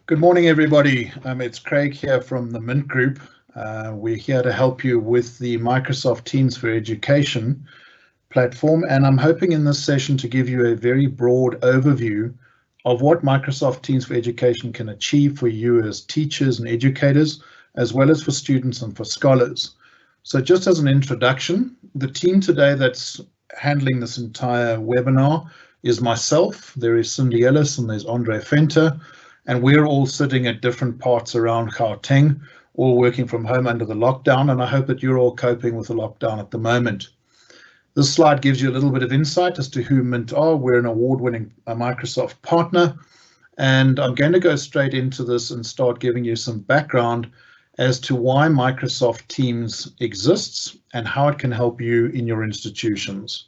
Good morning, everybody. It's Craig here from the Mint Group. We're here to help you with the Microsoft Teams for Education platform, and I'm hoping in this session to give you a very broad overview of what Microsoft Teams for Education can achieve for you as teachers and educators, as well as for students and for scholars. So just as an introduction, the team today that's handling this entire webinar is myself, there is Cindy Ellis, and there's Andre Fenter, and we're all sitting at different parts around Gauteng, all working from home under the lockdown, and I hope that you're all coping with the lockdown at the moment. This slide gives you a little bit of insight as to who Mint are. We're an award-winning Microsoft partner, and I'm going to go straight into this and start giving you some background as to why Microsoft Teams exists and how it can help you in your institutions.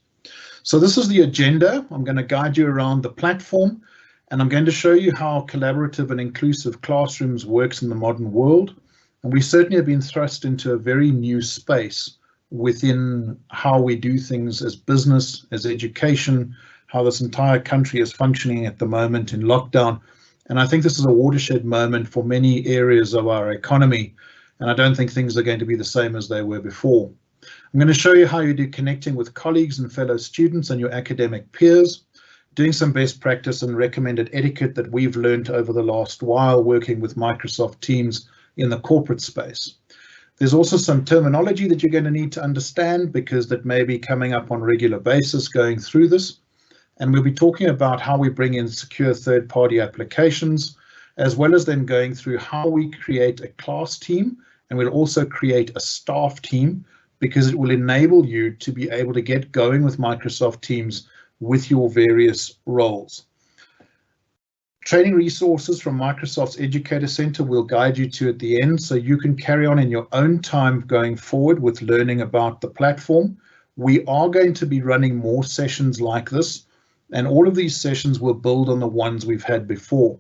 So this is the agenda. I'm going to guide you around the platform, and I'm going to show you how collaborative and inclusive classrooms works in the modern world. And we certainly have been thrust into a very new space within how we do things as business, as education, how this entire country is functioning at the moment in lockdown. And I think this is a watershed moment for many areas of our economy. And I don't think things are going to be the same as they were before. I'm going to show you how you do connecting with colleagues and fellow students and your academic peers, doing some best practice and recommended etiquette that we've learned over the last while working with Microsoft Teams in the corporate space. There's also some terminology that you're going to need to understand because that may be coming up on a regular basis going through this. And we'll be talking about how we bring in secure third-party applications, as well as then going through how we create a class team, and we'll also create a staff team because it will enable you to be able to get going with Microsoft Teams with your various roles. Training resources from Microsoft's Educator Center will guide you to at the end, so you can carry on in your own time going forward with learning about the platform. We are going to be running more sessions like this, and all of these sessions will build on the ones we've had before.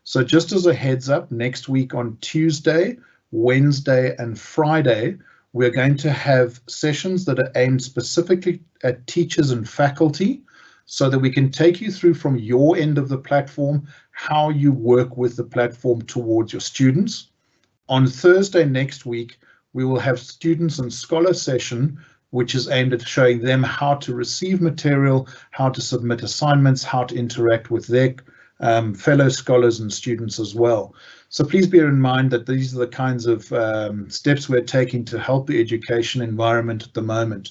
So just as a heads up, next week on Tuesday, Wednesday, and Friday, we're going to have sessions that are aimed specifically at teachers and faculty, so that we can take you through from your end of the platform how you work with the platform towards your students. On Thursday next week, we will have students and scholar session, which is aimed at showing them how to receive material, how to submit assignments, how to interact with their fellow scholars and students as well. So please bear in mind that these are the kinds of steps we're taking to help the education environment at the moment.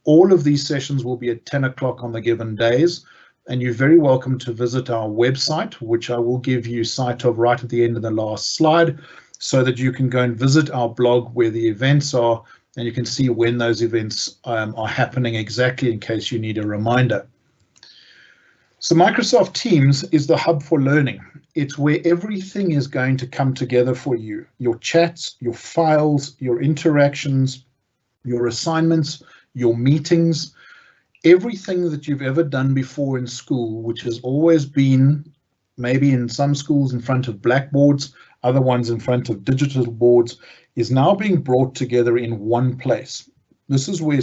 All of these sessions will be at 10 o'clock on the given days, and you're very welcome to visit our website, which I will give you sight of right at the end of the last slide, so that you can go and visit our blog where the events are, and you can see when those events are happening exactly in case you need a reminder. So Microsoft Teams is the hub for learning. It's where everything is going to come together for you. Your chats, your files, your interactions, your assignments, your meetings, everything that you've ever done before in school, which has always been maybe in some schools in front of blackboards, other ones in front of digital boards, is now being brought together in one place. This is where,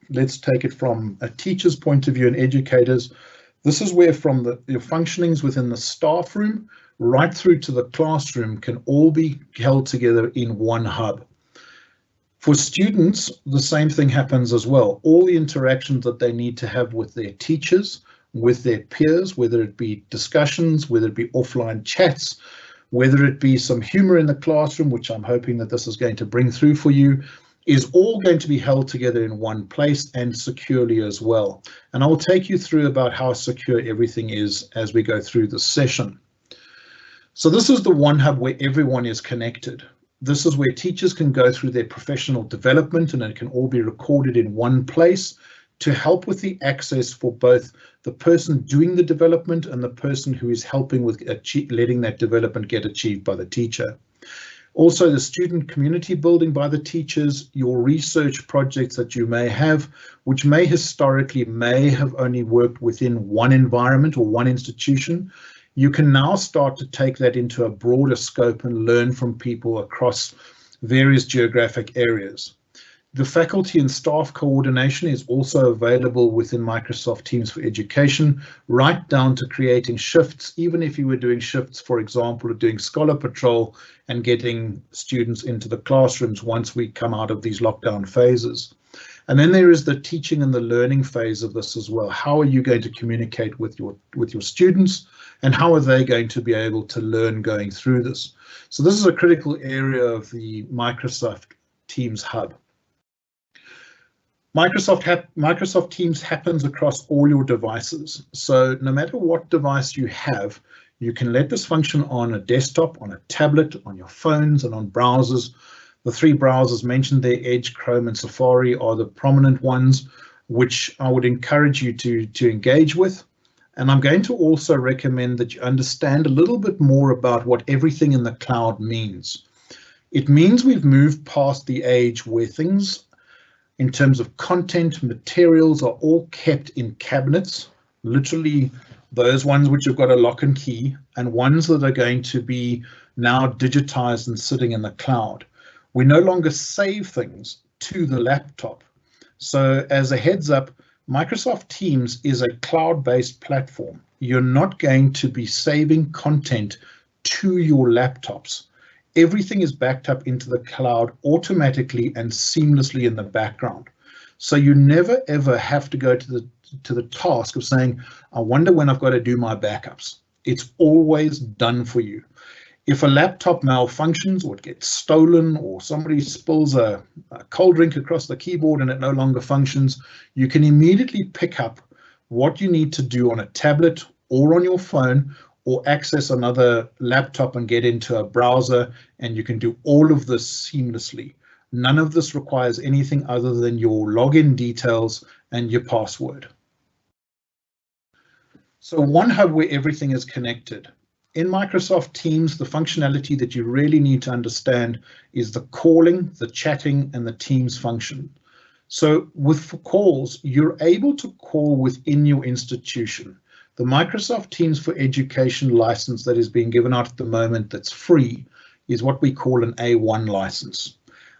let's take it from a teacher's point of view and educators, this is where from your functionings within the staff room right through to the classroom can all be held together in one hub. For students, the same thing happens as well. All the interactions that they need to have with their teachers, with their peers, whether it be discussions, whether it be offline chats, whether it be some humor in the classroom, which I'm hoping that this is going to bring through for you, is all going to be held together in one place and securely as well. And I'll take you through about how secure everything is as we go through this session. So this is the one hub where everyone is connected. This is where teachers can go through their professional development, and it can all be recorded in one place to help with the access for both the person doing the development and the person who is helping with letting that development get achieved by the teacher. Also, the student community building by the teachers, your research projects that you may have, which may historically have only worked within one environment or one institution. You can now start to take that into a broader scope and learn from people across various geographic areas. The faculty and staff coordination is also available within Microsoft Teams for Education, right down to creating shifts, even if you were doing shifts, for example, doing Scholar Patrol and getting students into the classrooms once we come out of these lockdown phases. And then there is the teaching and the learning phase of this as well. How are you going to communicate with your students, and how are they going to be able to learn going through this? So this is a critical area of the Microsoft Teams Hub. Microsoft Teams happens across all your devices. So no matter what device you have, you can let this function on a desktop, on a tablet, on your phones, and on browsers. The three browsers mentioned there, Edge, Chrome, and Safari, are the prominent ones, which I would encourage you to engage with. And I'm going to also recommend that you understand a little bit more about what everything in the cloud means. It means we've moved past the age where things in terms of content, materials are all kept in cabinets, literally those ones which have got a lock and key, and ones that are going to be now digitized and sitting in the cloud. We no longer save things to the laptop. So as a heads up, Microsoft Teams is a cloud-based platform. You're not going to be saving content to your laptops. Everything is backed up into the cloud automatically and seamlessly in the background. So you never ever have to go to the task of saying, I wonder when I've got to do my backups. It's always done for you. If a laptop malfunctions or it gets stolen or somebody spills a cold drink across the keyboard and it no longer functions, you can immediately pick up what you need to do on a tablet or on your phone, or access another laptop and get into a browser, and you can do all of this seamlessly. None of this requires anything other than your login details and your password. So one hub where everything is connected. In Microsoft Teams, the functionality that you really need to understand is the calling, the chatting, and the Teams function. So with calls, you're able to call within your institution. The Microsoft Teams for Education license that is being given out at the moment that's free is what we call an A1 license.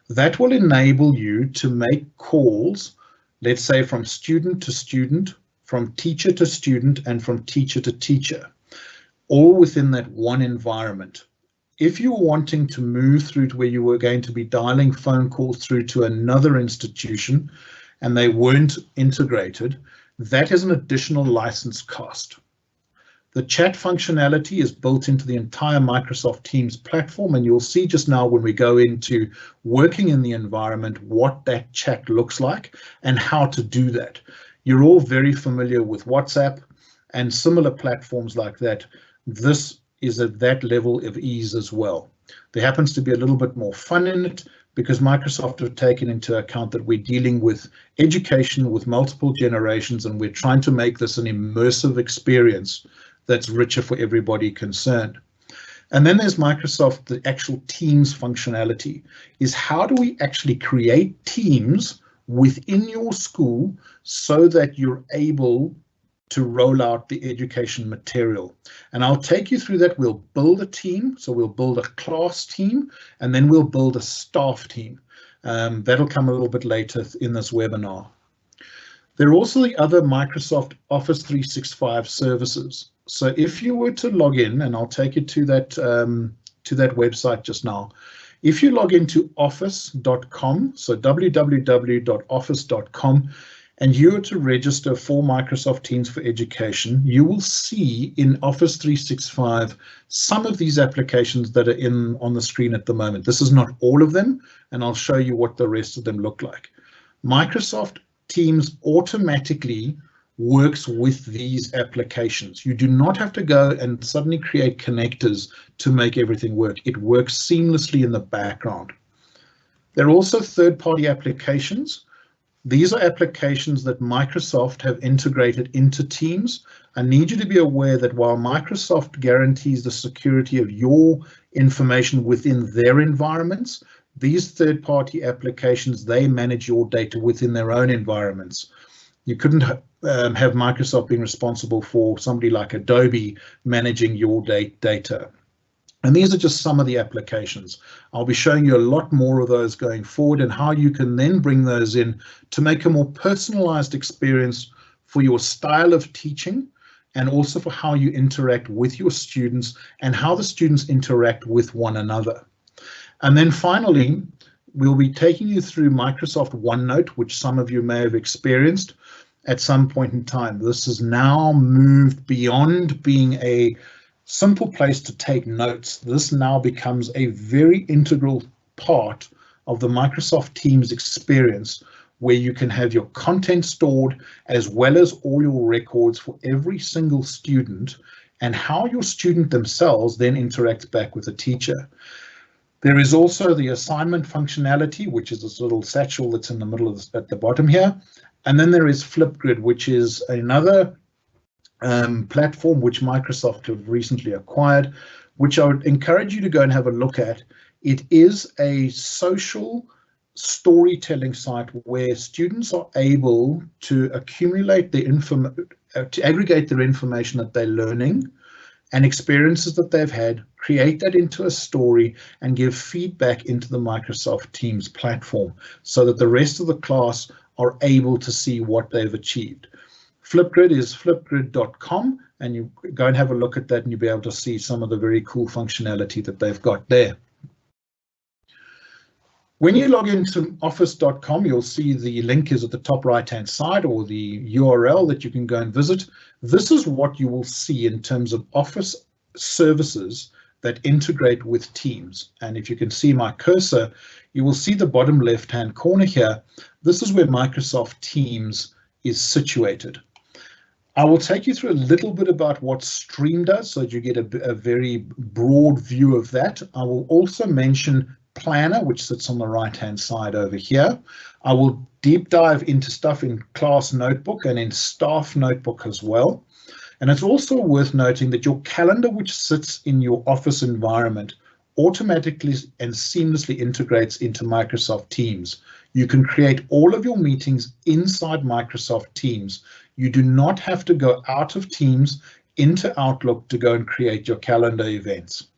That will enable you to make calls, let's say from student to student, from teacher to student, and from teacher to teacher, all within that one environment. If you were wanting to move through to where you were going to be dialing phone calls through to another institution and they weren't integrated, that is an additional license cost. The chat functionality is built into the entire Microsoft Teams platform, and you'll see just now when we go into working in the environment what that chat looks like and how to do that. You're all very familiar with WhatsApp and similar platforms like that. This is at that level of ease as well. There happens to be a little bit more fun in it, because Microsoft have taken into account that we're dealing with education with multiple generations, and we're trying to make this an immersive experience that's richer for everybody concerned. And then there's Microsoft, the actual Teams functionality, is how do we actually create teams within your school so that you're able to roll out the education material. And I'll take you through that. We'll build a team. So we'll build a class team, and then we'll build a staff team. That'll come a little bit later in this webinar. There are also the other Microsoft Office 365 services. So if you were to log in, and I'll take you to that website just now. If you log into office.com, so www.office.com, and you are to register for Microsoft Teams for Education, you will see in Office 365 some of these applications that are on the screen at the moment. This is not all of them, and I'll show you what the rest of them look like. Microsoft Teams automatically works with these applications. You do not have to go and suddenly create connectors to make everything work. It works seamlessly in the background. There are also third-party applications. These are applications that Microsoft have integrated into Teams. I need you to be aware that while Microsoft guarantees the security of your information within their environments, these third-party applications, they manage your data within their own environments. You couldn't have Microsoft being responsible for somebody like Adobe managing your data. And these are just some of the applications. I'll be showing you a lot more of those going forward and how you can then bring those in to make a more personalized experience for your style of teaching, and also for how you interact with your students and how the students interact with one another. And then finally, we'll be taking you through Microsoft OneNote, which some of you may have experienced at some point in time. This has now moved beyond being a simple place to take notes. This now becomes a very integral part of the Microsoft Teams experience, where you can have your content stored as well as all your records for every single student, and how your student themselves then interacts back with the teacher. There is also the assignment functionality, which is this little satchel that's in the middle of at the bottom here. And then there is Flipgrid, which is another platform which Microsoft have recently acquired, which I would encourage you to go and have a look at. It is a social storytelling site where students are able to accumulate the to aggregate their information that they're learning and experiences that they've had, create that into a story, and give feedback into the Microsoft Teams platform so that the rest of the class are able to see what they've achieved. Flipgrid is flipgrid.com, and you go and have a look at that and you'll be able to see some of the very cool functionality that they've got there. When you log into office.com, you'll see the link is at the top right-hand side, or the URL that you can go and visit. This is what you will see in terms of Office services that integrate with Teams. And if you can see my cursor, you will see the bottom left-hand corner here. This is where Microsoft Teams is situated. I will take you through a little bit about what Stream does so that you get a very broad view of that. I will also mention Planner, which sits on the right-hand side over here. I will deep dive into stuff in Class Notebook and in Staff Notebook as well. And it's also worth noting that your calendar, which sits in your Office environment, automatically and seamlessly integrates into Microsoft Teams. You can create all of your meetings inside Microsoft Teams. You do not have to go out of Teams into Outlook to go and create your calendar events.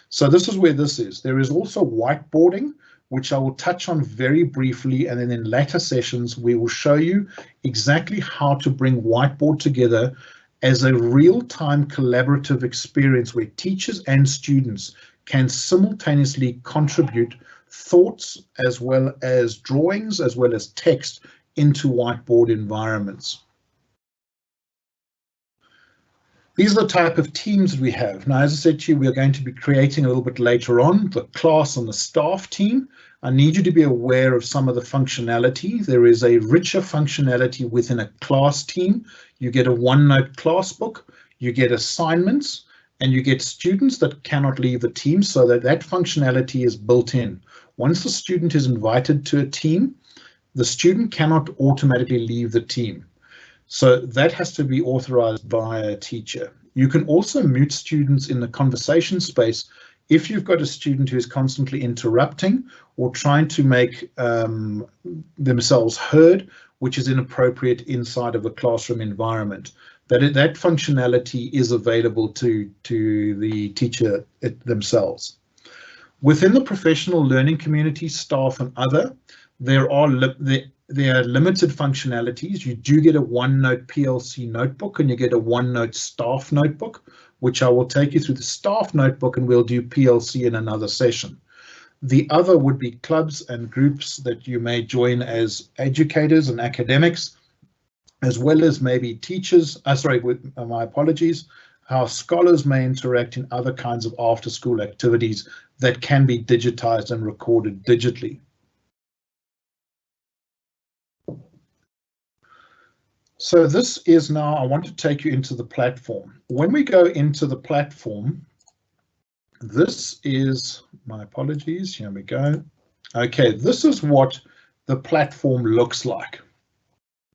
So this is where this is. There is also whiteboarding, which I will touch on very briefly, and then in later sessions we will show you exactly how to bring whiteboard together as a real-time collaborative experience where teachers and students can simultaneously contribute thoughts as well as drawings as well as text into whiteboard environments. These are the type of teams we have. Now, as I said to you, we are going to be creating a little bit later on the class and the staff team. I need you to be aware of some of the functionality. There is a richer functionality within a class team. You get a OneNote class book, you get assignments, and you get students that cannot leave the team, so that functionality is built in. Once the student is invited to a team, the student cannot automatically leave the team. So that has to be authorized by a teacher. You can also mute students in the conversation space if you've got a student who is constantly interrupting or trying to make themselves heard, which is inappropriate inside of a classroom environment. That functionality is available to the teacher themselves. Within the professional learning community, staff and other, there are limited functionalities. You do get a OneNote PLC notebook and you get a OneNote staff notebook, which I will take you through the staff notebook, and we'll do PLC in another session. The other would be clubs and groups that you may join as educators and academics, as well as maybe teachers, my apologies, how scholars may interact in other kinds of after-school activities that can be digitized and recorded digitally. So this is now, I want to take you into the platform. When we go into the platform, this is, my apologies, here we go. Okay, this is what the platform looks like.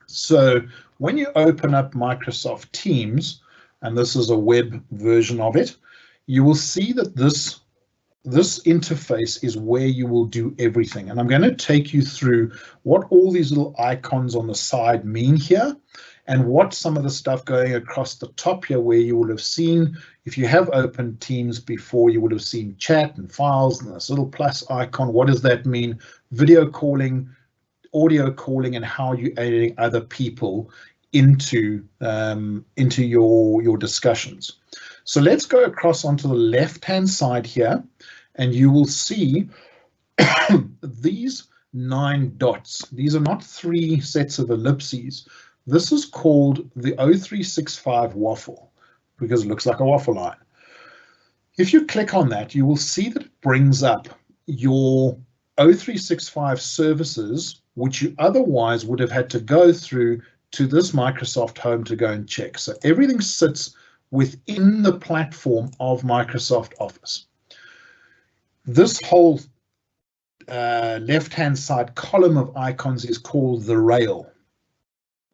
So when you open up Microsoft Teams, and this is a web version of it, you will see that this interface is where you will do everything. And I'm going to take you through what all these little icons on the side mean here. and watch some of the stuff going across the top here, where you will have seen, if you have opened Teams before, you would have seen chat and files and this little plus icon. What does that mean? Video calling, audio calling, and how you're adding other people into your discussions. So let's go across onto the left-hand side here, and you will see these 9 dots. These are not 3 sets of ellipses. This is called the O365 waffle because it looks like a waffle line. If you click on that, you will see that it brings up your O365 services, which you otherwise would have had to go through to this Microsoft Home to go and check. So everything sits within the platform of Microsoft Office. This whole left-hand side column of icons is called the rail.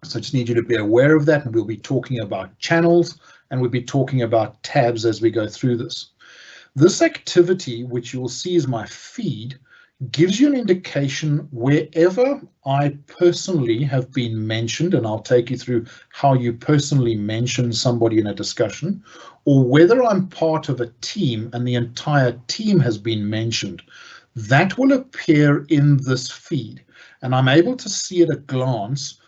So I just need you to be aware of that, and we'll be talking about channels and we'll be talking about tabs as we go through this. This activity, which you'll see is my feed, gives you an indication wherever I personally have been mentioned, and I'll take you through how you personally mention somebody in a discussion, or whether I'm part of a team and the entire team has been mentioned. That will appear in this feed, and I'm able to see at a glance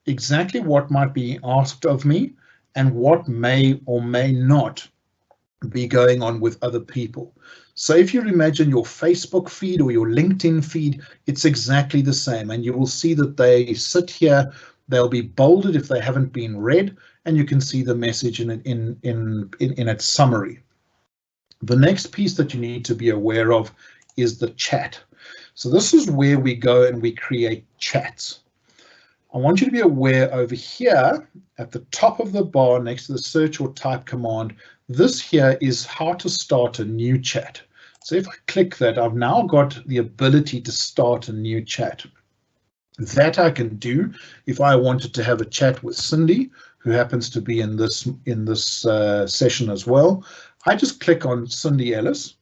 exactly what might be asked of me and what may or may not be going on with other people. So if you imagine your Facebook feed or your LinkedIn feed, it's exactly the same, and you will see that they sit here. They'll be bolded if they haven't been read, and you can see the message in its summary. The next piece that you need to be aware of is the chat. So this is where we go and we create chats. I want you to be aware over here at the top of the bar next to the search or type command, this here is how to start a new chat. So if I click that, I've now got the ability to start a new chat. That I can do if I wanted to have a chat with Cindy, who happens to be in this session as well. I just click on Cindy Ellis,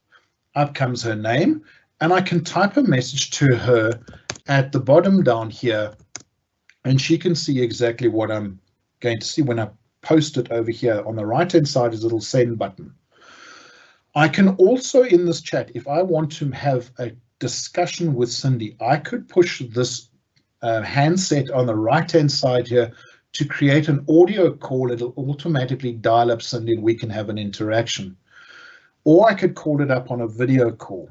up comes her name, and I can type a message to her at the bottom down here, and she can see exactly what I'm going to see when I post it over here. On the right hand side is a little send button. I can also, in this chat, if I want to have a discussion with Cindy, I could push this handset on the right hand side here to create an audio call. It'll automatically dial up Cindy and we can have an interaction. Or I could call it up on a video call.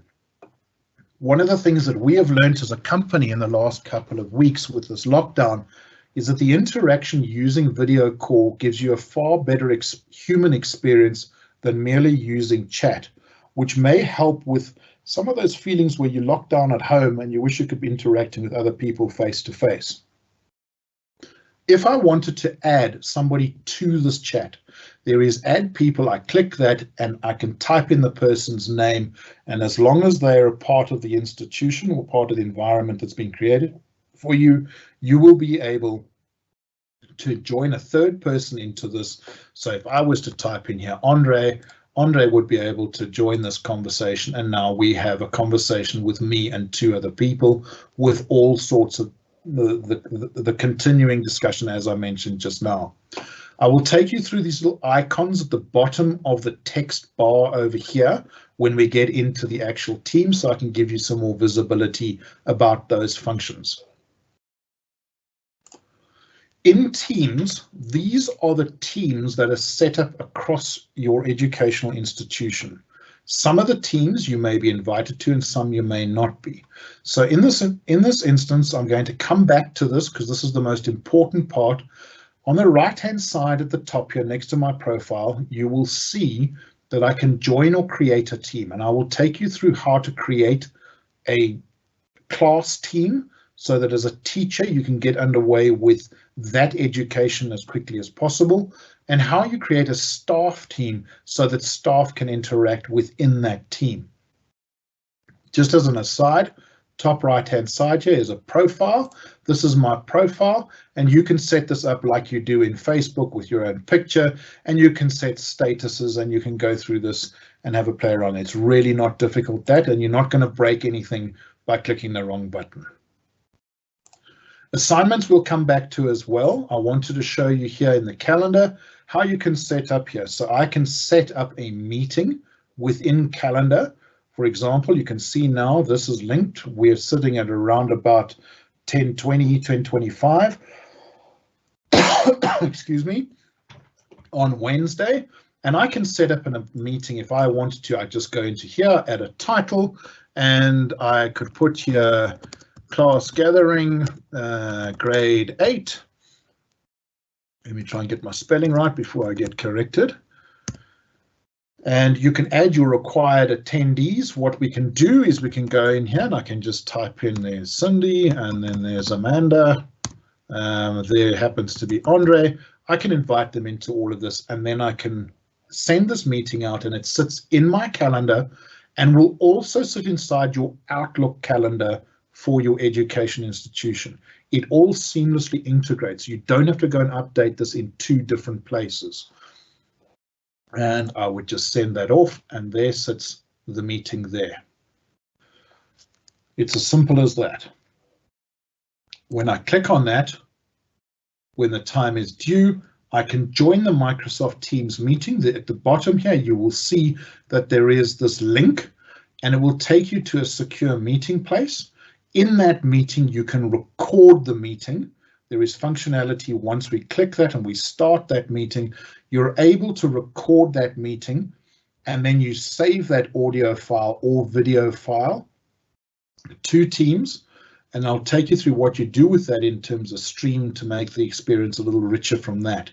One of the things that we have learned as a company in the last couple of weeks with this lockdown is that the interaction using video call gives you a far better human experience than merely using chat, which may help with some of those feelings where you're locked down at home and you wish you could be interacting with other people face to face. If I wanted to add somebody to this chat, there is add people. I click that and I can type in the person's name, and as long as they are a part of the institution or part of the environment that's been created for you, you will be able to join a third person into this. So if I was to type in here Andre would be able to join this conversation, and now we have a conversation with me and 2 other people with all sorts of the continuing discussion, as I mentioned just now. I will take you through these little icons at the bottom of the text bar over here when we get into the actual team, so I can give you some more visibility about those functions. In Teams, these are the teams that are set up across your educational institution. Some of the teams you may be invited to and some you may not be. So in this instance, I'm going to come back to this because this is the most important part. On the right-hand side at the top here next to my profile, you will see that I can join or create a team, and I will take you through how to create a class team so that as a teacher you can get underway with that education as quickly as possible, and how you create a staff team so that staff can interact within that team. Just as an aside, top right hand side here is a profile. This is my profile, and you can set this up like you do in Facebook with your own picture, and you can set statuses and you can go through this and have a play around. It's really not difficult, and you're not going to break anything by clicking the wrong button. Assignments we'll come back to as well. I wanted to show you here in the calendar how you can set up here. So I can set up a meeting within calendar. For example, you can see now this is linked. We're sitting at around about 10:20, 10:25, excuse me, on Wednesday. And I can set up a meeting if I wanted to. I just go into here, add a title, and I could put here class gathering, grade 8. Let me try and get my spelling right before I get corrected. And you can add your required attendees. What we can do is we can go in here and I can just type in there's Cindy and then there's Amanda. There happens to be Andre. I can invite them into all of this and then I can send this meeting out and it sits in my calendar and will also sit inside your Outlook calendar for your education institution. It all seamlessly integrates. You don't have to go and update this in 2 different places. And I would just send that off and there sits the meeting there. It's as simple as that. When I click on that, when the time is due, I can join the Microsoft Teams meeting. At the bottom here, you will see that there is this link and it will take you to a secure meeting place. In that meeting, you can record the meeting. There is functionality once we click that and we start that meeting, you're able to record that meeting and then you save that audio file or video file to Teams. And I'll take you through what you do with that in terms of stream to make the experience a little richer from that.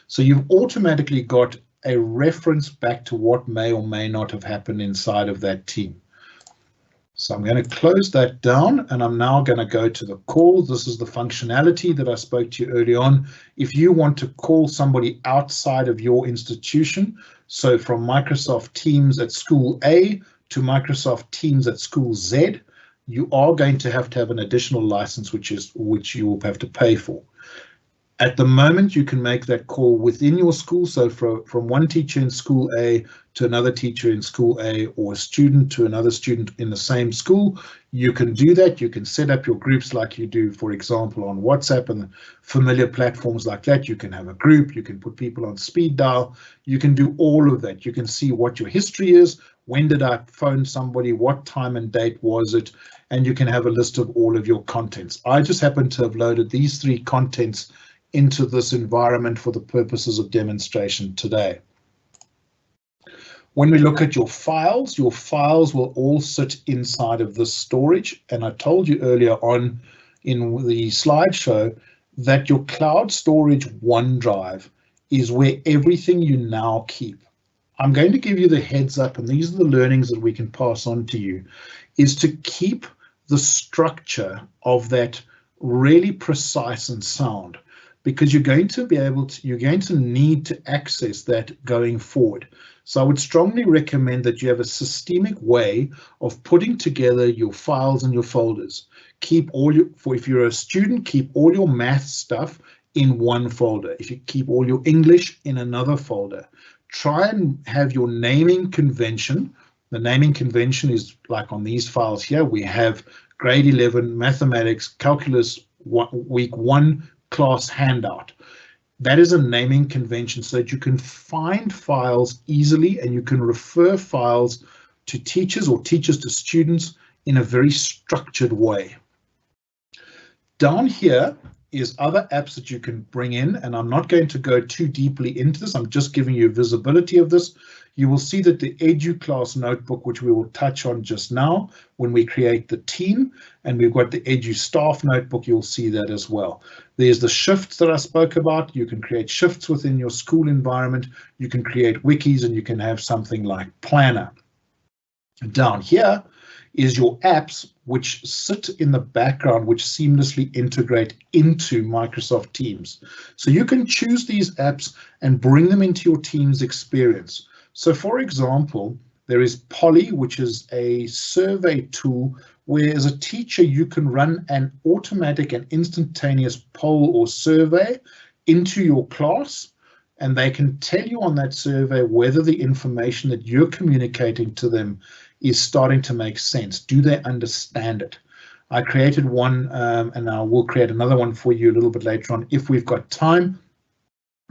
So you've automatically got a reference back to what may or may not have happened inside of that team. So I'm going to close that down and I'm now going to go to the call. This is the functionality that I spoke to you early on. If you want to call somebody outside of your institution, so from Microsoft Teams at school A to Microsoft Teams at school Z, you are going to have an additional license, which you will have to pay for. At the moment, you can make that call within your school. So from one teacher in school A to another teacher in school A or a student to another student in the same school, you can do that. You can set up your groups like you do, for example, on WhatsApp and familiar platforms like that. You can have a group, you can put people on speed dial, you can do all of that. You can see what your history is, when did I phone somebody, what time and date was it, and you can have a list of all of your contents. I just happen to have loaded these 3 contents into this environment for the purposes of demonstration today. When we look at your files will all sit inside of this storage. And I told you earlier on in the slideshow that your cloud storage OneDrive is where everything you now keep. I'm going to give you the heads up, and these are the learnings that we can pass on to you, is to keep the structure of that really precise and sound, because you're going to need to access that going forward. So I would strongly recommend that you have a systemic way of putting together your files and your folders. Keep all your, if you're a student, keep all your math stuff in one folder. If you keep all your English in another folder, try and have your naming convention. The naming convention is like on these files here. We have grade 11 mathematics, calculus, week 1 class handout. That is a naming convention so that you can find files easily and you can refer files to teachers or teachers to students in a very structured way. Down here is other apps that you can bring in, and I'm not going to go too deeply into this. I'm just giving you visibility of this. You will see that the EduClass notebook, which we will touch on just now when we create the team, and we've got the EduStaff notebook, you'll see that as well. There's the shifts that I spoke about. You can create shifts within your school environment. You can create wikis, and you can have something like Planner. Down here is your apps, which sit in the background, which seamlessly integrate into Microsoft Teams. So you can choose these apps and bring them into your Teams experience. So for example, there is Polly, which is a survey tool where as a teacher you can run an automatic and instantaneous poll or survey into your class, and they can tell you on that survey whether the information that you're communicating to them is starting to make sense. Do they understand it? I created one, and I will create another one for you a little bit later on if we've got time,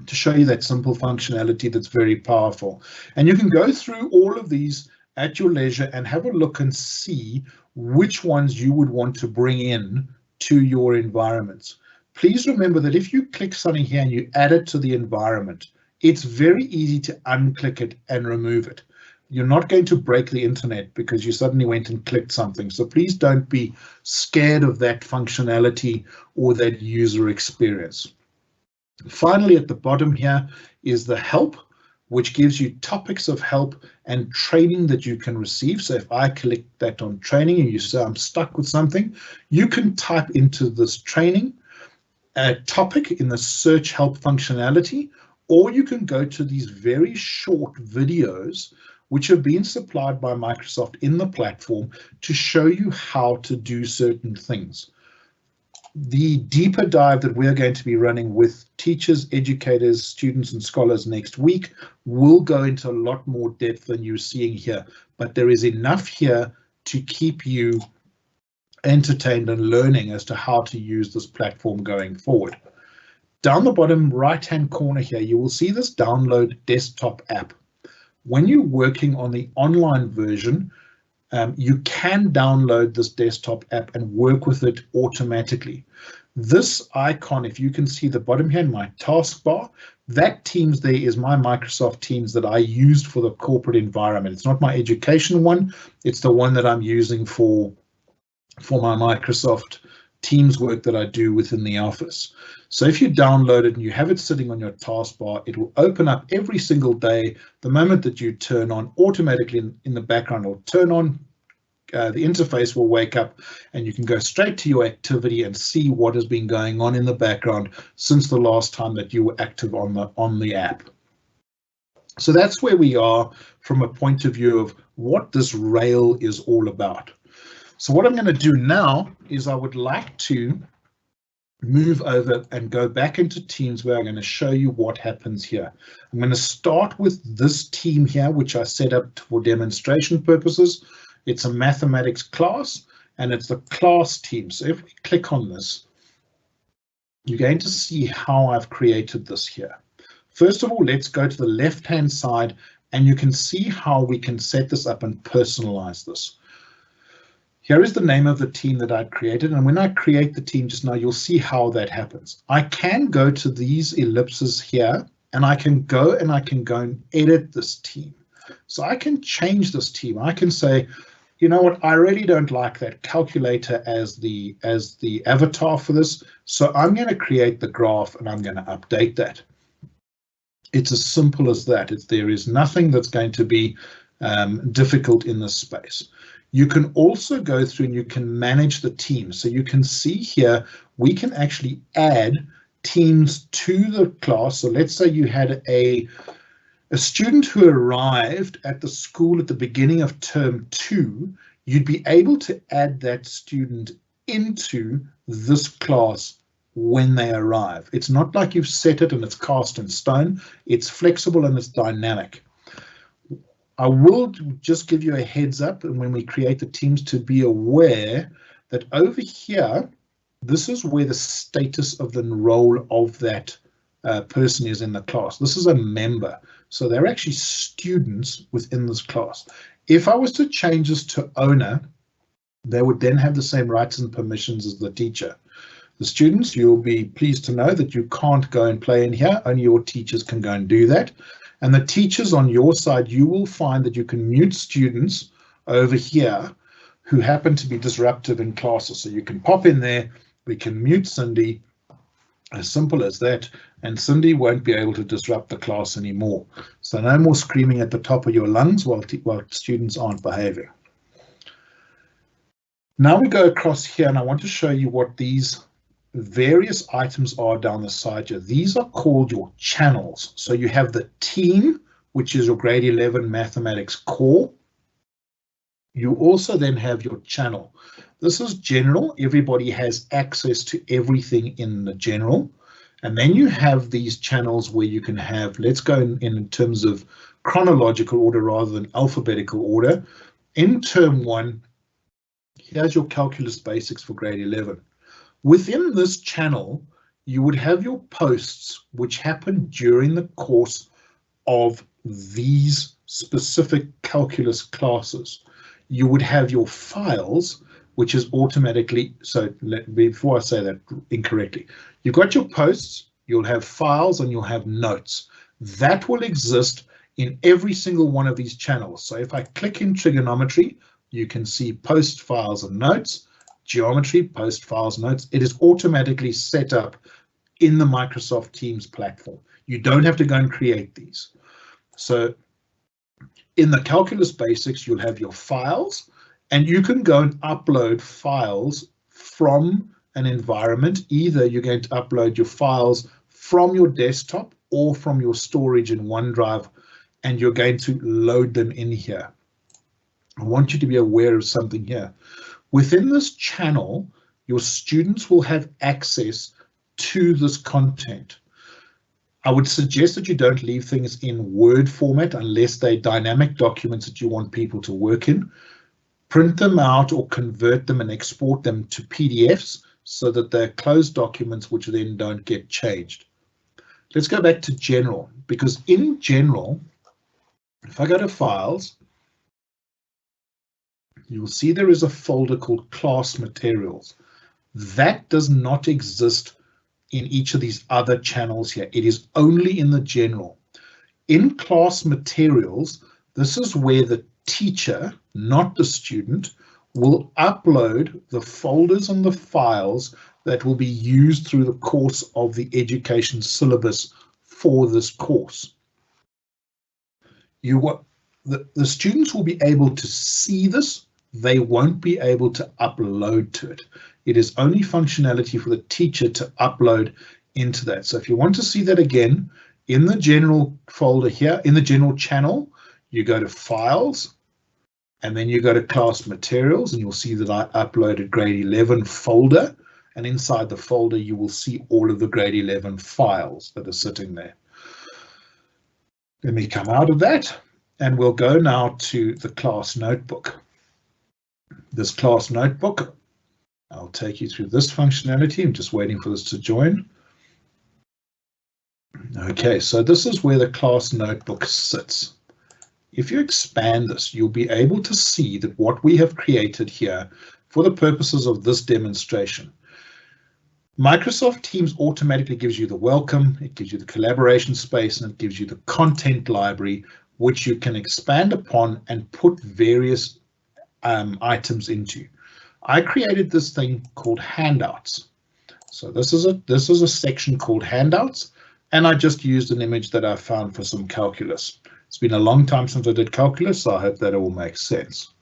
to show you that simple functionality that's very powerful. And you can go through all of these at your leisure and have a look and see which ones you would want to bring in to your environments. Please remember that if you click something here and you add it to the environment, it's very easy to unclick it and remove it. You're not going to break the internet because you suddenly went and clicked something. So please don't be scared of that functionality or that user experience. Finally, at the bottom here is the help, which gives you topics of help and training that you can receive. So if I click that on training and you say I'm stuck with something, you can type into this training a topic in the search help functionality, or you can go to these very short videos which have been supplied by Microsoft in the platform to show you how to do certain things. The deeper dive that we're going to be running with teachers, educators, students and scholars next week will go into a lot more depth than you're seeing here, but there is enough here to keep you entertained and learning as to how to use this platform going forward. Down the bottom right-hand corner here, you will see this download desktop app. When you're working on the online version, you can download this desktop app and work with it automatically. This icon, if you can see the bottom here in my taskbar, that Teams there is my Microsoft Teams that I used for the corporate environment. It's not my education one, it's the one that I'm using for my Microsoft Teams work that I do within the office. So if you download it and you have it sitting on your taskbar, it will open up every single day. The moment that you turn on, automatically in the background, it'll turn on, the interface will wake up and you can go straight to your activity and see what has been going on in the background since the last time that you were active on the app. So that's where we are from a point of view of what this Rail is all about. So what I'm going to do now is I would like to move over and go back into Teams where I'm going to show you what happens here. I'm going to start with this team here, which I set up for demonstration purposes. It's a mathematics class and it's the class team. So if we click on this, you're going to see how I've created this here. First of all, let's go to the left-hand side and you can see how we can set this up and personalize this. Here is the name of the team that I created, and when I create the team just now, you'll see how that happens. I can go to these ellipses here, and I can go and edit this team. So I can change this team. I can say, you know what, I really don't like that calculator as the avatar for this, so I'm going to create the graph and I'm going to update that. It's as simple as that. There is nothing that's going to be difficult in this space. You can also go through and you can manage the team. So you can see here, we can actually add teams to the class. So let's say you had a student who arrived at the school at the beginning of term 2, you'd be able to add that student into this class when they arrive. It's not like you've set it and it's cast in stone. It's flexible and it's dynamic. I will just give you a heads up, and when we create the teams, to be aware that over here, this is where the status of the role of that person is in the class. This is a member, so they're actually students within this class. If I was to change this to owner, they would then have the same rights and permissions as the teacher. The students, you'll be pleased to know that you can't go and play in here, only your teachers can go and do that. And the teachers on your side, you will find that you can mute students over here who happen to be disruptive in classes. So you can pop in there, we can mute Cindy, as simple as that, and Cindy won't be able to disrupt the class anymore. So no more screaming at the top of your lungs while students aren't behaving. Now we go across here and I want to show you what these various items are down the side here. These are called your channels. So you have the team, which is your grade 11 mathematics core. You also then have your channel. This is general. Everybody has access to everything in the general. And then you have these channels where you can have, let's go in terms of chronological order rather than alphabetical order. In term 1, here's your calculus basics for grade 11. Within this channel, you would have your posts which happen during the course of these specific calculus classes. You would have your files, which is automatically, so before I say that incorrectly, you've got your posts, you'll have files, and you'll have notes. That will exist in every single one of these channels. So if I click in trigonometry, you can see post, files, and notes. Geometry, post, files, notes. It is automatically set up in the Microsoft Teams platform. You don't have to go and create these. So in the calculus basics, you'll have your files, and you can go and upload files from an environment. Either you're going to upload your files from your desktop or from your storage in OneDrive, and you're going to load them in here. I want you to be aware of something here. Within this channel, your students will have access to this content. I would suggest that you don't leave things in Word format unless they're dynamic documents that you want people to work in. Print them out or convert them and export them to PDFs so that they're closed documents which then don't get changed. Let's go back to general, because in general, if I go to files, you'll see there is a folder called class materials. That does not exist in each of these other channels here. It is only in the general. In class materials, this is where the teacher, not the student, will upload the folders and the files that will be used through the course of the education syllabus for this course. The students will be able to see this. They won't be able to upload to it. It is only functionality for the teacher to upload into that. So if you want to see that again, in the general folder here, in the general channel, you go to files, and then you go to class materials, and you'll see that I uploaded grade 11 folder, and inside the folder you will see all of the grade 11 files that are sitting there. Let me come out of that, and we'll go now to the class notebook. This class notebook, I'll take you through this functionality. I'm just waiting for this to join. Okay, so this is where the class notebook sits. If you expand this, you'll be able to see that what we have created here for the purposes of this demonstration. Microsoft Teams automatically gives you the welcome, it gives you the collaboration space, and it gives you the content library, which you can expand upon and put various items into. I created this thing called handouts. So this is a section called handouts, and I just used an image that I found for some calculus. It's been a long time since I did calculus, so I hope that all makes sense.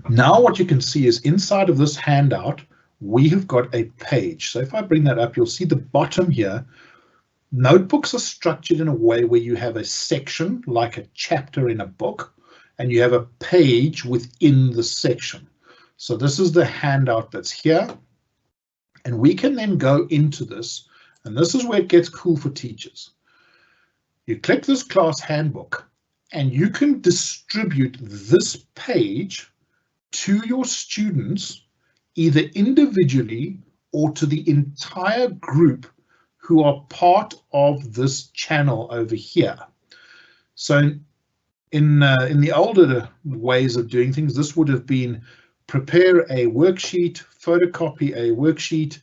Now what you can see is inside of this handout, we have got a page. So if I bring that up, you'll see the bottom here. Notebooks are structured in a way where you have a section like a chapter in a book, and you have a page within the section. So this is the handout that's here, and we can then go into this, and this is where it gets cool for teachers. You click this class handbook, and you can distribute this page to your students, either individually or to the entire group who are part of this channel over here. So in the older ways of doing things, this would have been prepare a worksheet, photocopy a worksheet,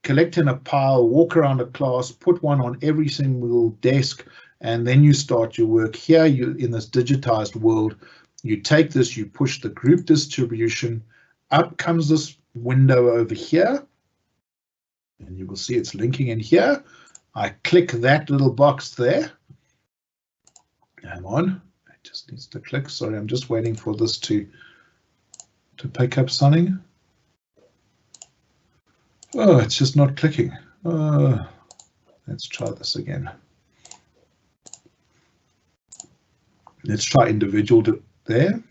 collect in a pile, walk around a class, put one on every single desk, and then you start your work. Here, you in this digitized world, you take this, you push the group distribution, up comes this window over here, and you will see it's linking in here. I click that little box there. Hang on, it just needs to click. Sorry, I'm just waiting for this to pick up something. Oh, it's just not clicking. Let's try this again. Let's try individual there.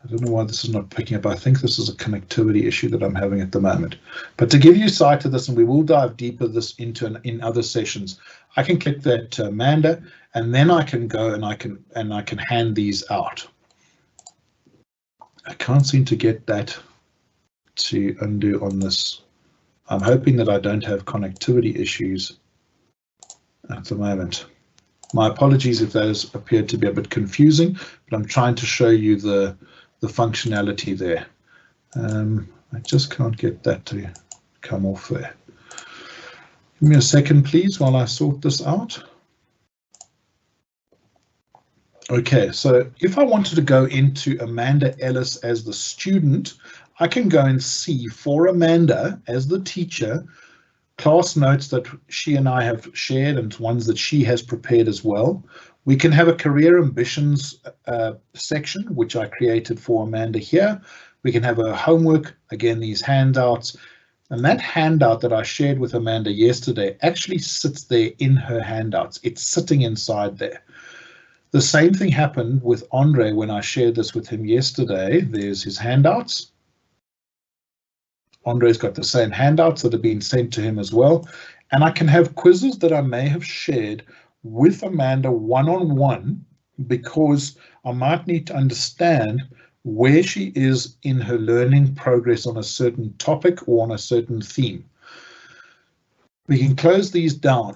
don't know why this is not picking up. I think this is a connectivity issue that I'm having at the moment. But to give you sight of this, and we will dive deeper this into in other sessions, I can click that to Amanda, and then I can go and I can hand these out. I can't seem to get that to undo on this. I'm hoping that I don't have connectivity issues at the moment. My apologies if those appeared to be a bit confusing, but I'm trying to show you the functionality there. I just can't get that to come off there. Give me a second, please, while I sort this out. Okay, so if I wanted to go into Amanda Ellis as the student, I can go and see for Amanda as the teacher, class notes that she and I have shared and ones that she has prepared as well. We can have a career ambitions section, which I created for Amanda here. We can have a homework, again, these handouts. And that handout that I shared with Amanda yesterday actually sits there in her handouts. It's sitting inside there. The same thing happened with Andre when I shared this with him yesterday. There's his handouts. Andre's got the same handouts that have been sent to him as well. And I can have quizzes that I may have shared with Amanda one-on-one, because I might need to understand where she is in her learning progress on a certain topic or on a certain theme. We can close these down.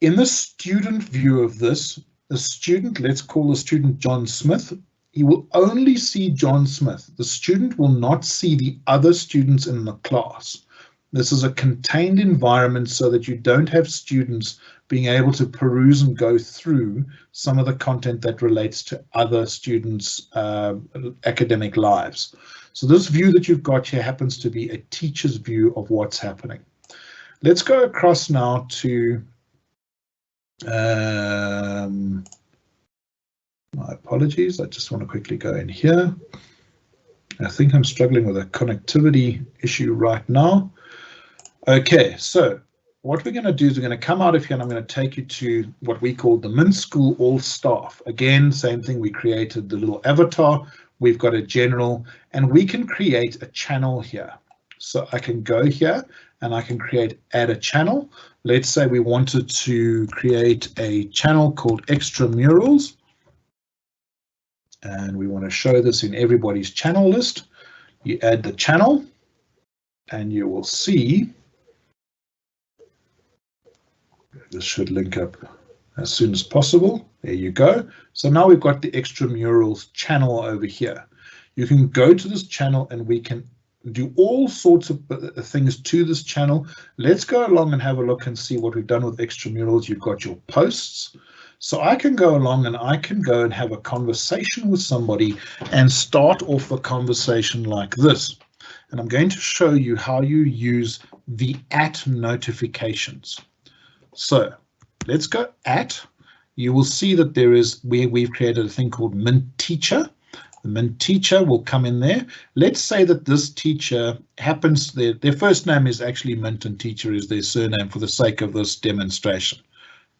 In the student view of this, the student, let's call the student John Smith, he will only see John Smith. The student will not see the other students in the class. This is a contained environment so that you don't have students being able to peruse and go through some of the content that relates to other students' academic lives. So this view that you've got here happens to be a teacher's view of what's happening. Let's go across now to my apologies, I just want to quickly go in here. I think I'm struggling with a connectivity issue right now. Okay, so what we're going to do is we're going to come out of here and I'm going to take you to what we call the MINT School All Staff. Again, same thing, we created the little avatar, we've got a general, and we can create a channel here. So I can go here and I can add a channel. Let's say we wanted to create a channel called Extramurals. And we want to show this in everybody's channel list. You add the channel and you will see this should link up as soon as possible. There you go. So now we've got the Extramurals channel over here. You can go to this channel and we can do all sorts of things to this channel. Let's go along and have a look and see what we've done with Extramurals. You've got your posts. So I can go along and I can go and have a conversation with somebody and start off a conversation like this. And I'm going to show you how you use the @ notifications. So let's go @. You will see that there is where we've created a thing called MINT Teacher. The MINT Teacher will come in there. Let's say that this teacher happens, their first name is actually Mint and Teacher is their surname for the sake of this demonstration.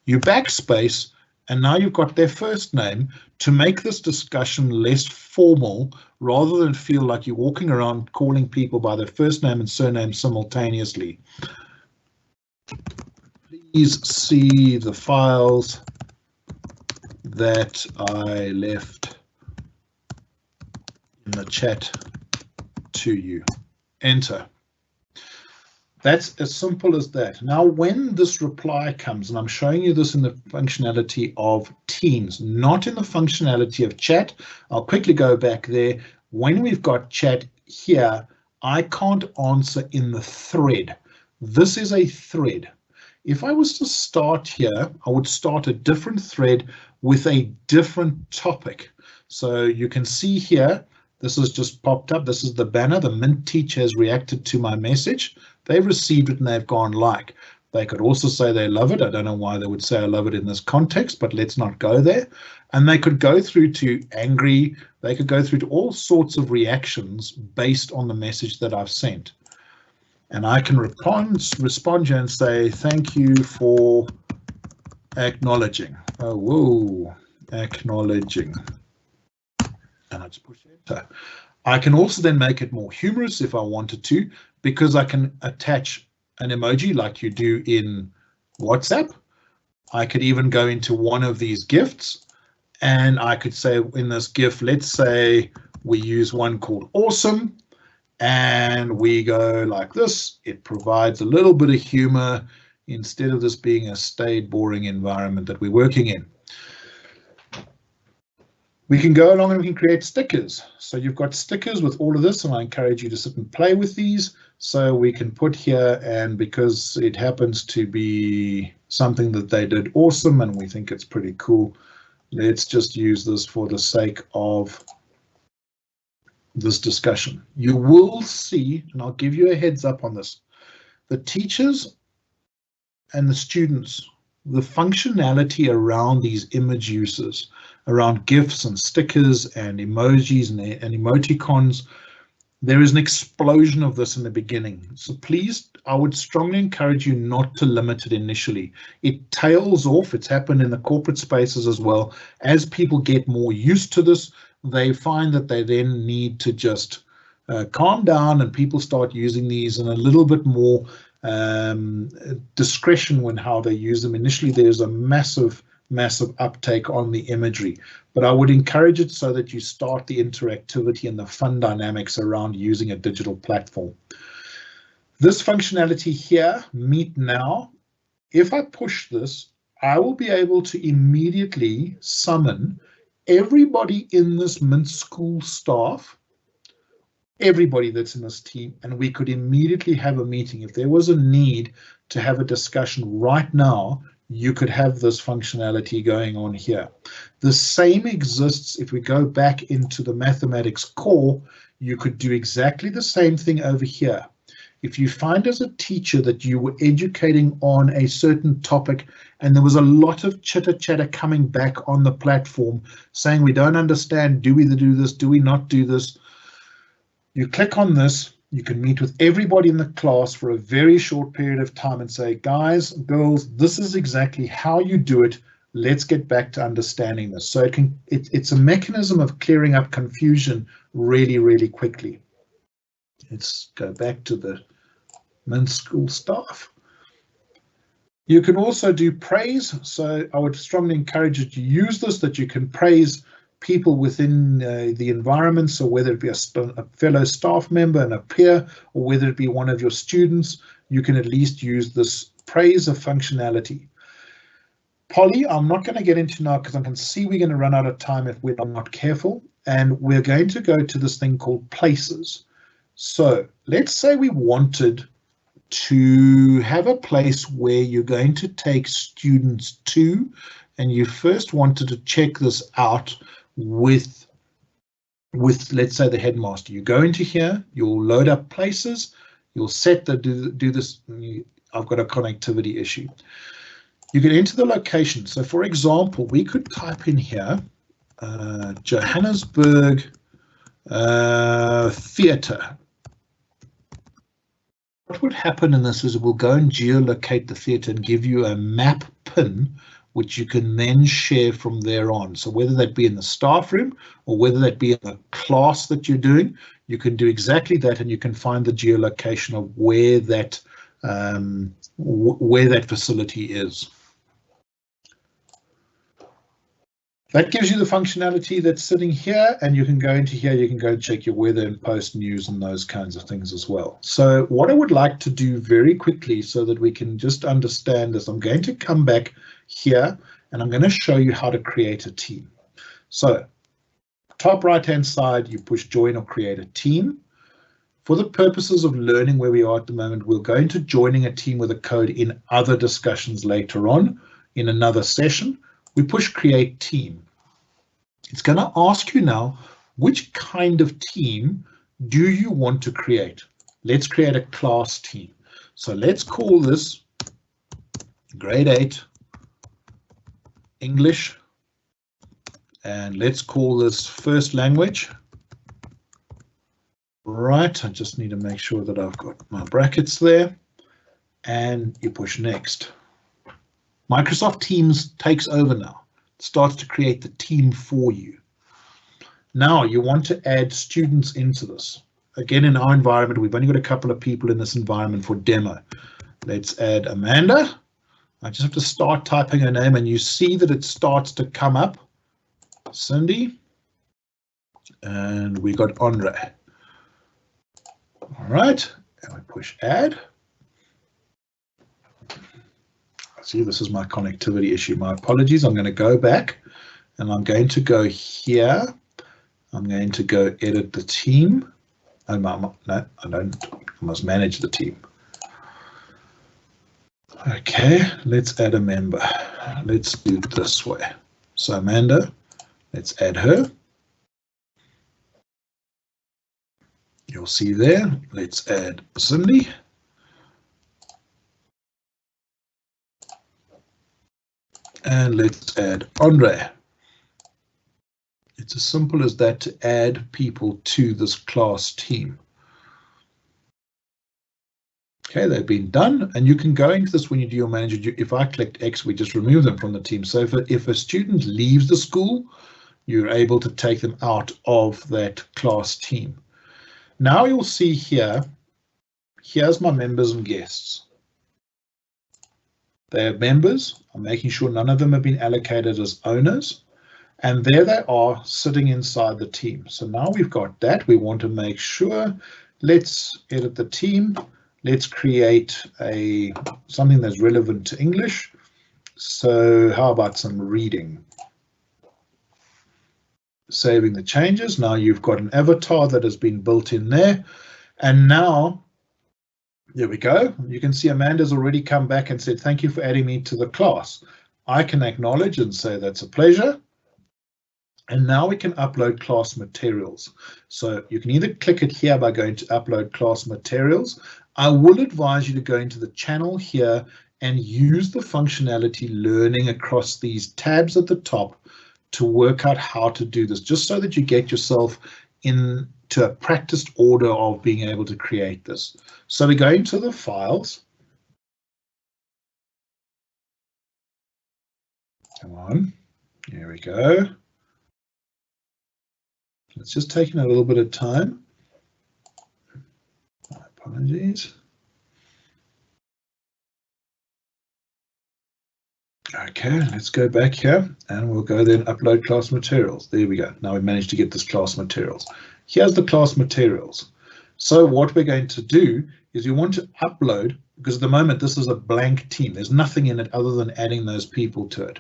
You backspace. And now you've got their first name to make this discussion less formal, rather than feel like you're walking around calling people by their first name and surname simultaneously. Please see the files that I left in the chat to you. Enter. That's as simple as that. Now, when this reply comes, and I'm showing you this in the functionality of Teams, not in the functionality of chat. I'll quickly go back there. When we've got chat here, I can't answer in the thread. This is a thread. If I was to start here, I would start a different thread with a different topic. So you can see here, this has just popped up. This is the banner. The MINT Teacher has reacted to my message. They've received it and they've gone like. They could also say they love it. I don't know why they would say I love it in this context, but let's not go there. And they could go through to angry. They could go through to all sorts of reactions based on the message that I've sent. And I can respond here and say, thank you for acknowledging. Oh, whoa, acknowledging. and I just push enter. I can also then make it more humorous if I wanted to, because I can attach an emoji like you do in WhatsApp. I could even go into one of these gifts, and I could say in this GIF, let's say we use one called awesome, and we go like this. It provides a little bit of humor instead of this being a staid, boring environment that we're working in. We can go along and we can create stickers. So you've got stickers with all of this, and I encourage you to sit and play with these. So we can put here, and because it happens to be something that they did awesome and we think it's pretty cool, let's just use this for the sake of this discussion. You will see, and I'll give you a heads up on this, the teachers and the students, the functionality around these image uses, around GIFs and stickers and emojis and emoticons, there is an explosion of this in the beginning. So please, I would strongly encourage you not to limit it initially. It tails off. It's happened in the corporate spaces as well. As people get more used to this, they find that they then need to just calm down, and people start using these in a little bit more discretion when how they use them. Initially, there's a massive uptake on the imagery, but I would encourage it so that you start the interactivity and the fun dynamics around using a digital platform. This functionality here, Meet Now, if I push this, I will be able to immediately summon everybody in this Mint School staff, everybody that's in this team, and we could immediately have a meeting. If there was a need to have a discussion right now, you could have this functionality going on here. The same exists if we go back into the mathematics core. You could do exactly the same thing over here. If you find as a teacher that you were educating on a certain topic and there was a lot of chitter chatter coming back on the platform saying we don't understand, do we do this, do we not do this, you click on this. You can meet with everybody in the class for a very short period of time and say, guys, girls, this is exactly how you do it. Let's get back to understanding this. So it's a mechanism of clearing up confusion really, really quickly. Let's go back to the Mint School staff. You can also do praise. So I would strongly encourage you to use this, that you can praise people within the environment, so whether it be a fellow staff member and a peer, or whether it be one of your students, you can at least use this praise of functionality. Polly, I'm not going to get into now because I can see we're going to run out of time if we're not careful, and we're going to go to this thing called places. So let's say we wanted to have a place where you're going to take students to, and you first wanted to check this out with let's say the headmaster. You go into here, you'll load up places, you'll set the do this. I've got a connectivity issue. You get into the location. So for example, we could type in here Johannesburg theatre. What would happen in this is it will go and geolocate the theatre and give you a map pin, which you can then share from there on. So whether that be in the staff room or whether that be in the class that you're doing, you can do exactly that, and you can find the geolocation of where that facility is. That gives you the functionality that's sitting here, and you can go into here, you can go and check your weather and post news and those kinds of things as well. So what I would like to do very quickly so that we can just understand this, I'm going to come back here and I'm going to show you how to create a team. So top right hand side, you push join or create a team. For the purposes of learning where we are at the moment, we'll go into joining a team with a code in other discussions later on in another session. We push create team. It's going to ask you now, which kind of team do you want to create? Let's create a class team. So let's call this grade 8 English, and let's call this first language. Right, I just need to make sure that I've got my brackets there, and you push next. Microsoft Teams takes over now. It starts to create the team for you. Now you want to add students into this. Again, in our environment, we've only got a couple of people in this environment for demo. Let's add Amanda. I just have to start typing her name and you see that it starts to come up. Cindy. And we got Andre. All right, and we push add. See, this is my connectivity issue. My apologies. I'm going to go back and I'm going to go here. I'm going to go edit the team. Oh, no, I don't. I must manage the team. Okay, let's add a member. Let's do it this way. So Amanda, let's add her. You'll see there. Let's add Cindy. And let's add Andre. It's as simple as that to add people to this class team. Okay, they've been done, and you can go into this when you do your manager. If I clicked X, we just remove them from the team. So if a student leaves the school, you're able to take them out of that class team. Now you'll see here, here's my members and guests. They are members. I'm making sure none of them have been allocated as owners. And there they are sitting inside the team. So now we've got that. We want to make sure, let's edit the team. Let's create something that's relevant to English. So how about some reading? Saving the changes. Now you've got an avatar that has been built in there. And now, there we go. You can see Amanda's already come back and said, thank you for adding me to the class. I can acknowledge and say that's a pleasure. And now we can upload class materials. So you can either click it here by going to upload class materials. I will advise you to go into the channel here and use the functionality learning across these tabs at the top to work out how to do this, just so that you get yourself into a practiced order of being able to create this. So we go into the files. Come on, here we go. It's just taking a little bit of time. My apologies. Okay, let's go back here and we'll go then upload class materials. There we go. Now we managed to get this class materials. Here's the class materials. So what we're going to do is you want to upload, because at the moment this is a blank team. There's nothing in it other than adding those people to it.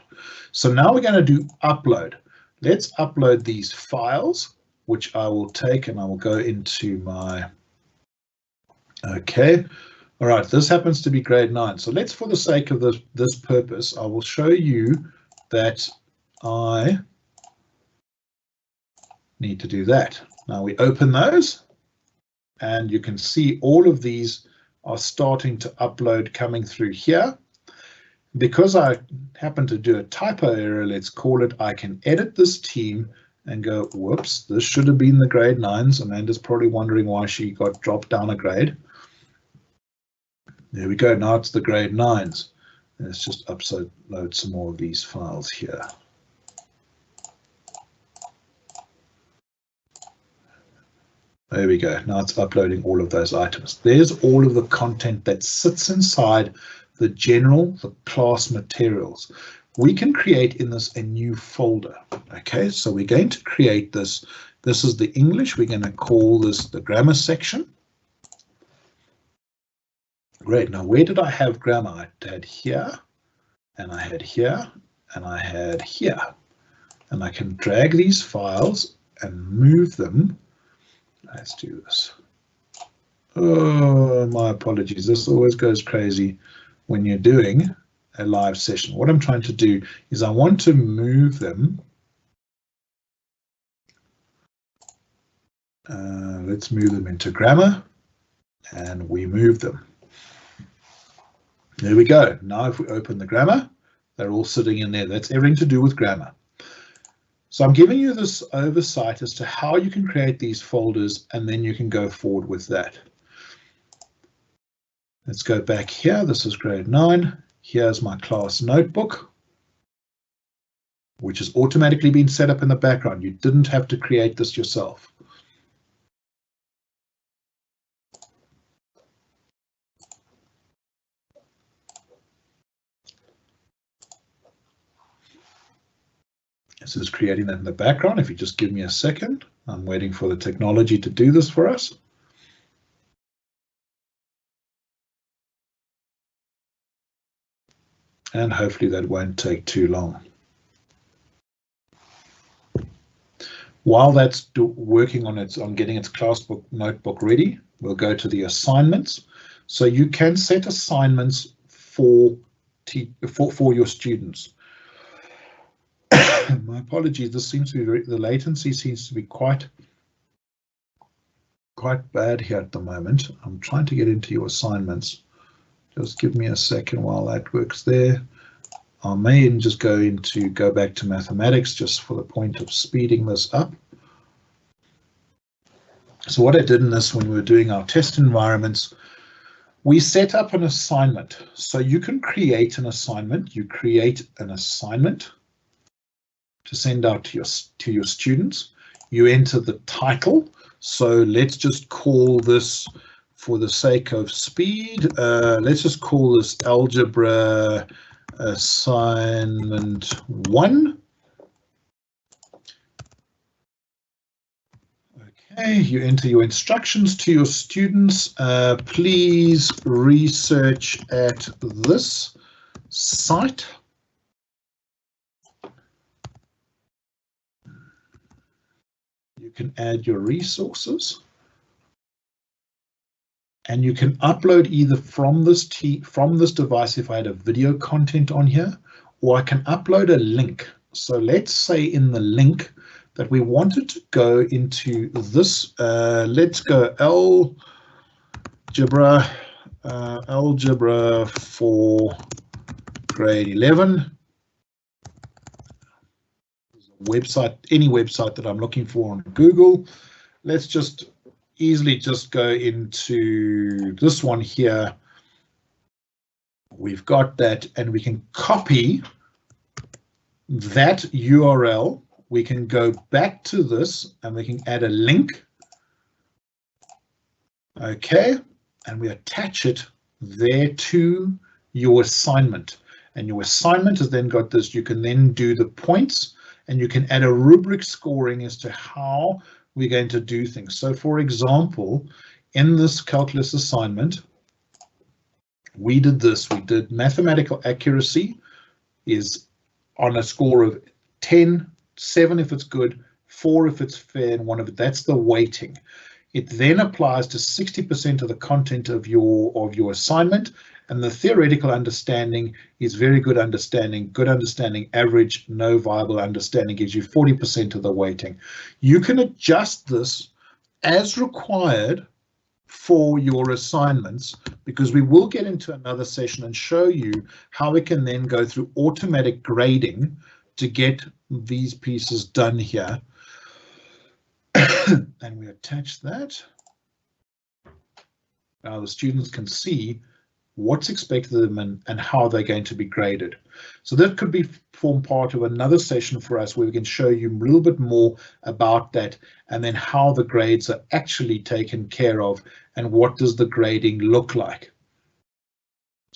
So now we're going to do upload. Let's upload these files, which I will take and I will go into my, okay. All right, this happens to be grade 9. So let's, for the sake of this purpose, I will show you that I need to do that. Now we open those and you can see all of these are starting to upload coming through here. Because I happen to do a typo error, let's call it, I can edit this team and go, whoops, this should have been the grade 9s. Amanda's probably wondering why she got dropped down a grade. There we go, now it's the grade 9s. Let's just upload some more of these files here. There we go, now it's uploading all of those items. There's all of the content that sits inside the class materials. We can create in this a new folder. Okay, so we're going to create this. This is the English. We're going to call this the grammar section. Great. Now, where did I have grammar? I had here, and I had here, and I had here. And I can drag these files and move them. Let's do this. Oh, my apologies. This always goes crazy when you're doing a live session. What I'm trying to do is I want to move them. Let's move them into grammar, and we move them. There we go. Now if we open the grammar, they're all sitting in there. That's everything to do with grammar. So I'm giving you this oversight as to how you can create these folders, and then you can go forward with that. Let's go back here. This is grade 9. Here's my class notebook. which has automatically been set up in the background. You didn't have to create this yourself. This is creating that in the background. If you just give me a second, I'm waiting for the technology to do this for us. And hopefully that won't take too long. While that's working on getting its classbook notebook ready, we'll go to the assignments. So you can set assignments for your students. My apologies, this seems to be the latency seems to be quite bad here at the moment. I'm trying to get into your assignments. Just give me a second while that works there. I may even just go back to mathematics just for the point of speeding this up. So what I did in this when we were doing our test environments, we set up an assignment. So you can create an assignment. You create an assignment to send out to your students. You enter the title. So let's just call this, for the sake of speed, let's just call this Algebra Assignment 1. Okay, you enter your instructions to your students. Please research at this site. You can add your resources. And you can upload either from this device if I had a video content on here, or I can upload a link. So let's say in the link that we wanted to go into this, let's go algebra for grade 11. Website, any website that I'm looking for on Google. Let's just easily just go into this one here. We've got that, and we can copy that URL. We can go back to this and we can add a link. Okay, and we attach it there to your assignment. And your assignment has then got this. You can then do the points, and you can add a rubric scoring as to how we're going to do things. So for example, in this calculus assignment, we did this. We did mathematical accuracy is on a score of 10, 7 if it's good, 4 if it's fair, and 1 if that's the weighting. It then applies to 60% of the content of your assignment, and the theoretical understanding is very good understanding, average, no viable understanding gives you 40% of the weighting. You can adjust this as required for your assignments, because we will get into another session and show you how we can then go through automatic grading to get these pieces done here. And we attach that. Now the students can see what's expected of them and how they're going to be graded. So that could form part of another session for us where we can show you a little bit more about that, and then how the grades are actually taken care of and what does the grading look like.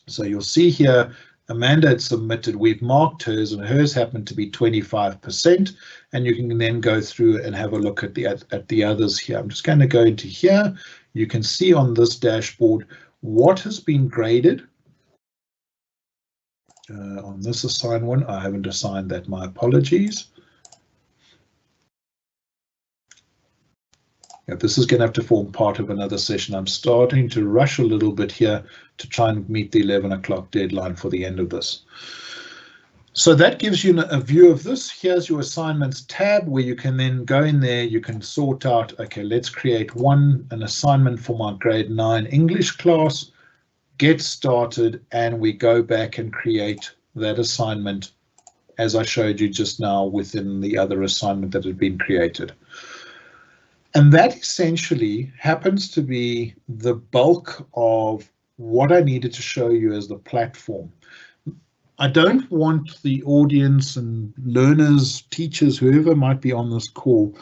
So you'll see here, Amanda had submitted, we've marked hers, and hers happened to be 25%, and you can then go through and have a look at the others here. I'm just going to go into here. You can see on this dashboard what has been graded. On this assigned one, I haven't assigned that, my apologies. Yeah, this is going to have to form part of another session. I'm starting to rush a little bit here to try and meet the 11 o'clock deadline for the end of this. So that gives you a view of this. Here's your assignments tab where you can then go in there. You can sort out, okay, let's create an assignment for my grade 9 English class, get started, and we go back and create that assignment as I showed you just now within the other assignment that had been created. And that essentially happens to be the bulk of what I needed to show you as the platform. I don't want the audience and learners, teachers, whoever might be on this call,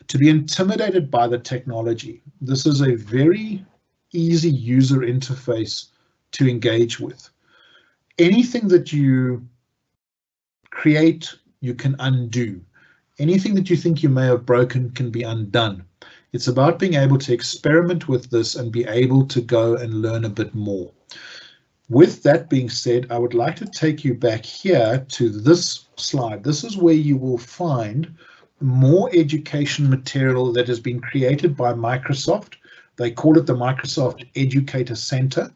to be intimidated by the technology. This is a very easy user interface to engage with. Anything that you create, you can undo. Anything that you think you may have broken can be undone. It's about being able to experiment with this and be able to go and learn a bit more. With that being said, I would like to take you back here to this slide. This is where you will find more education material that has been created by Microsoft. They call it the Microsoft Educator Center.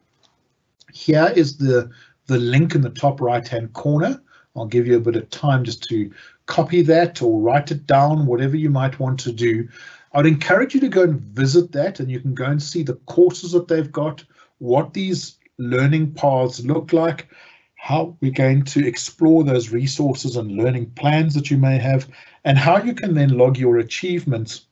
Here is the link in the top right-hand corner. I'll give you a bit of time just to copy that or write it down, whatever you might want to do. I'd encourage you to go and visit that, and you can go and see the courses that they've got, what these learning paths look like, how we're going to explore those resources and learning plans that you may have, and how you can then log your achievements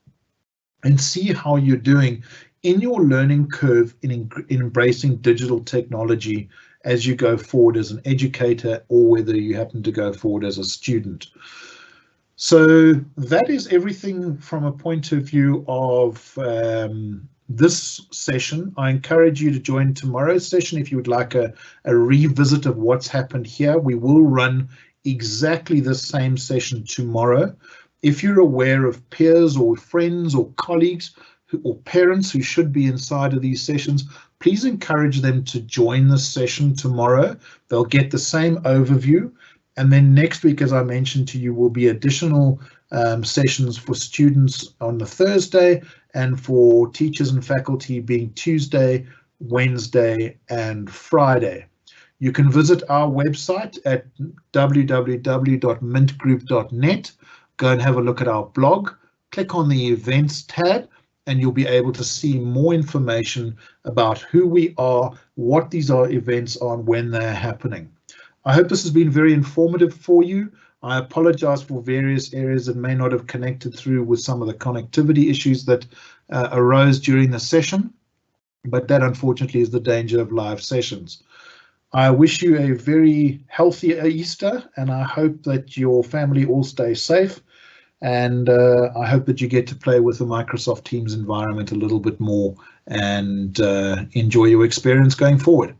and see how you're doing in your learning curve in embracing digital technology as you go forward as an educator, or whether you happen to go forward as a student. So that is everything from a point of view of this session. I encourage you to join tomorrow's session if you would like a revisit of what's happened here. We will run exactly the same session tomorrow. If you're aware of peers or friends or colleagues or parents who should be inside of these sessions, please encourage them to join this session tomorrow. They'll get the same overview. And then next week, as I mentioned to you, will be additional sessions for students on the Thursday, and for teachers and faculty being Tuesday, Wednesday, and Friday. You can visit our website at www.mintgroup.net. Go and have a look at our blog, click on the events tab, and you'll be able to see more information about who we are, what these events are, and when they're happening. I hope this has been very informative for you. I apologize for various areas that may not have connected through with some of the connectivity issues that arose during the session, but that unfortunately is the danger of live sessions. I wish you a very healthy Easter, and I hope that your family all stay safe, and I hope that you get to play with the Microsoft Teams environment a little bit more and enjoy your experience going forward.